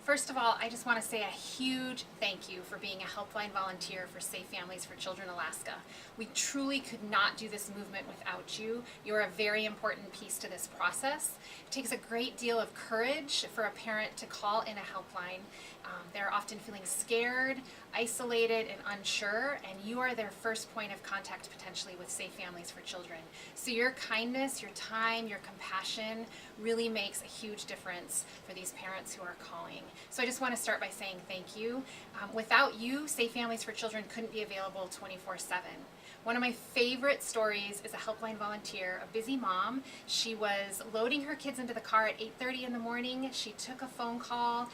First of all, I just want to say a huge thank you for being a Helpline volunteer for Safe Families for Children Alaska. We truly could not do this movement without you. You're a very important piece to this process. It takes a great deal of courage for a parent to call in a helpline. They're often feeling scared, isolated, and unsure, and you are their first point of contact potentially with Safe Families for Children. So your kindness, your time, your compassion really makes a huge difference for these parents who are calling. So I just want to start by saying thank you. Without you, Safe Families for Children couldn't be available 24/7. One of my favorite stories is a Helpline volunteer, a busy mom. She was loading her kids into the car at 8:30 in the morning. She took a phone call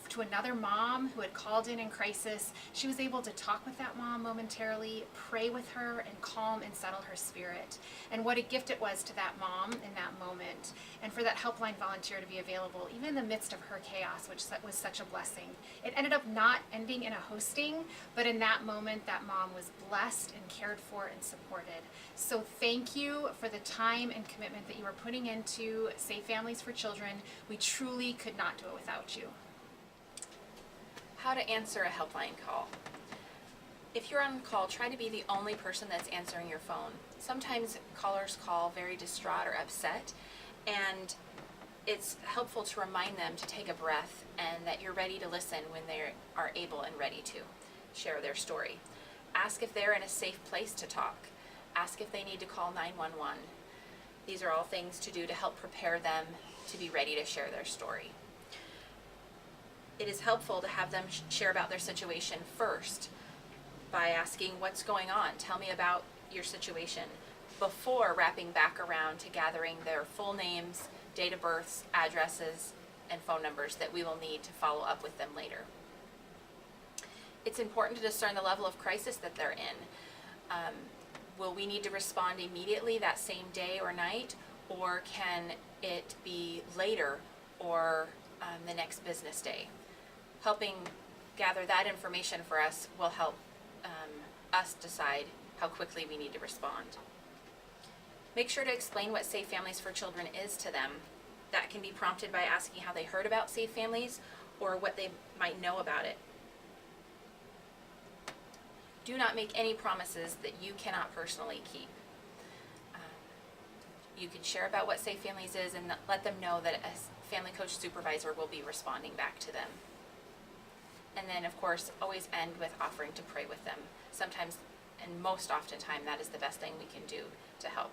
to another mom who had called in crisis. She was able to talk with that mom momentarily, pray with her, and calm and settle her spirit. And what a gift it was to that mom in that moment, and for that Helpline volunteer to be available, even in the midst of her chaos, which was such a blessing. It ended up not ending in a hosting, but in that moment, that mom was blessed and cared for and supported. So thank you for the time and commitment that you are putting into Safe Families for Children. We truly could not do it without you. How to answer a helpline call. If you're on call, try to be the only person that's answering your phone. Sometimes callers call very distraught or upset, and it's helpful to remind them to take a breath and that you're ready to listen when they are able and ready to share their story. Ask if they're in a safe place to talk. Ask if they need to call 911. These are all things to do to help prepare them to be ready to share their story. It is helpful to have them share about their situation first by asking, what's going on? Tell me about your situation, before wrapping back around to gathering their full names, date of births, addresses, and phone numbers that we will need to follow up with them later. It's important to discern the level of crisis that they're in. Will we need to respond immediately that same day or night, or can it be later or the next business day? Helping gather that information for us will help us decide how quickly we need to respond. Make sure to explain what Safe Families for Children is to them. That can be prompted by asking how they heard about Safe Families or what they might know about it. Do not make any promises that you cannot personally keep. You can share about what Safe Families is and let them know that a family coach supervisor will be responding back to them. And then, of course, always end with offering to pray with them. Sometimes, and most often time, that is the best thing we can do to help.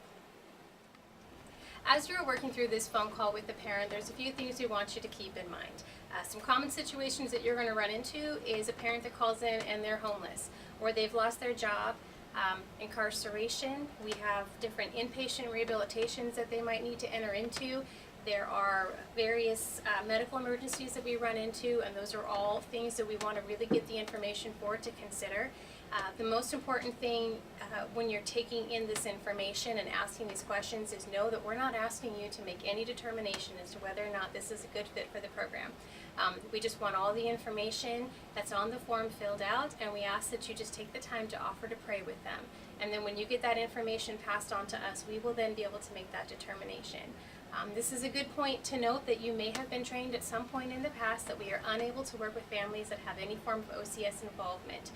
As you're working through this phone call with the parent, there's a few things we want you to keep in mind. Some common situations that you're going to run into is a parent that calls in and they're homeless, or they've lost their job, incarceration. We have different inpatient rehabilitations that they might need to enter into. There are various medical emergencies that we run into, and those are all things that we want to really get the information for to consider. The most important thing when you're taking in this information and asking these questions is know that we're not asking you to make any determination as to whether or not this is a good fit for the program. We just want all the information that's on the form filled out, and we ask that you just take the time to offer to pray with them. And then when you get that information passed on to us, we will then be able to make that determination. This is a good point to note that you may have been trained at some point in the past that we are unable to work with families that have any form of OCS involvement.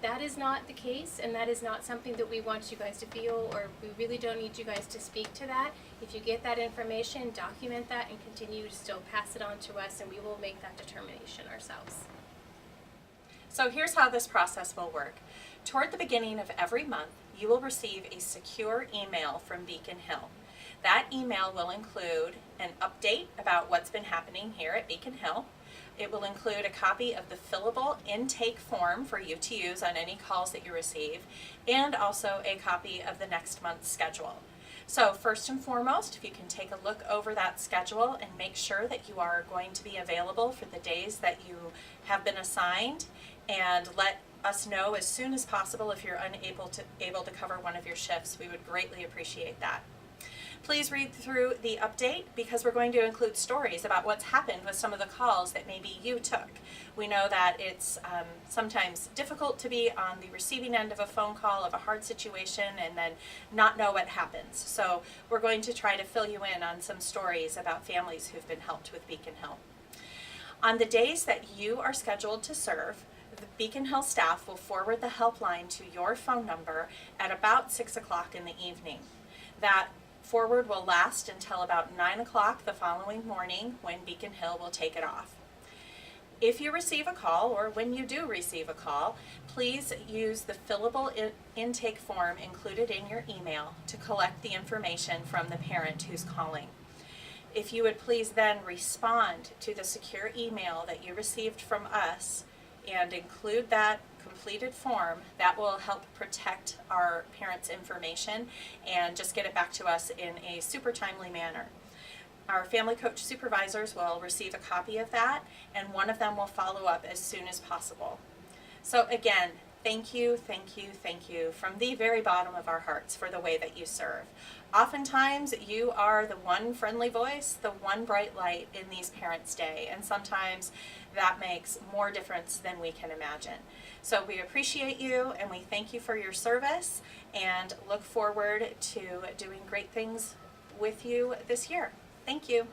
That is not the case, and that is not something that we want you guys to feel, or we really don't need you guys to speak to that. If you get that information, document that and continue to still pass it on to us, and we will make that determination ourselves. So here's how this process will work. Toward the beginning of every month, you will receive a secure email from Beacon Hill. That email will include an update about what's been happening here at Beacon Hill. It will include a copy of the fillable intake form for you to use on any calls that you receive, and also a copy of the next month's schedule. So first and foremost, if you can take a look over that schedule and make sure that you are going to be available for the days that you have been assigned, and let us know as soon as possible if you're able to cover one of your shifts. We would greatly appreciate that. Please read through the update, because we're going to include stories about what's happened with some of the calls that maybe you took. We know that it's sometimes difficult to be on the receiving end of a phone call of a hard situation and then not know what happens. So we're going to try to fill you in on some stories about families who've been helped with Beacon Hill. On the days that you are scheduled to serve, the Beacon Hill staff will forward the helpline to your phone number at about 6 o'clock in the evening. That forward will last until about 9 o'clock the following morning when Beacon Hill will take it off. If you receive a call, or when you do receive a call, please use the fillable intake form included in your email to collect the information from the parent who's calling. If you would please then respond to the secure email that you received from us and include that completed form, that will help protect our parents' information and just get it back to us in a super timely manner. Our family coach supervisors will receive a copy of that, and one of them will follow up as soon as possible. So again, thank you, thank you, thank you from the very bottom of our hearts for the way that you serve. Oftentimes, you are the one friendly voice, the one bright light in these parents' day, and sometimes that makes more difference than we can imagine. So we appreciate you, and we thank you for your service, and look forward to doing great things with you this year. Thank you.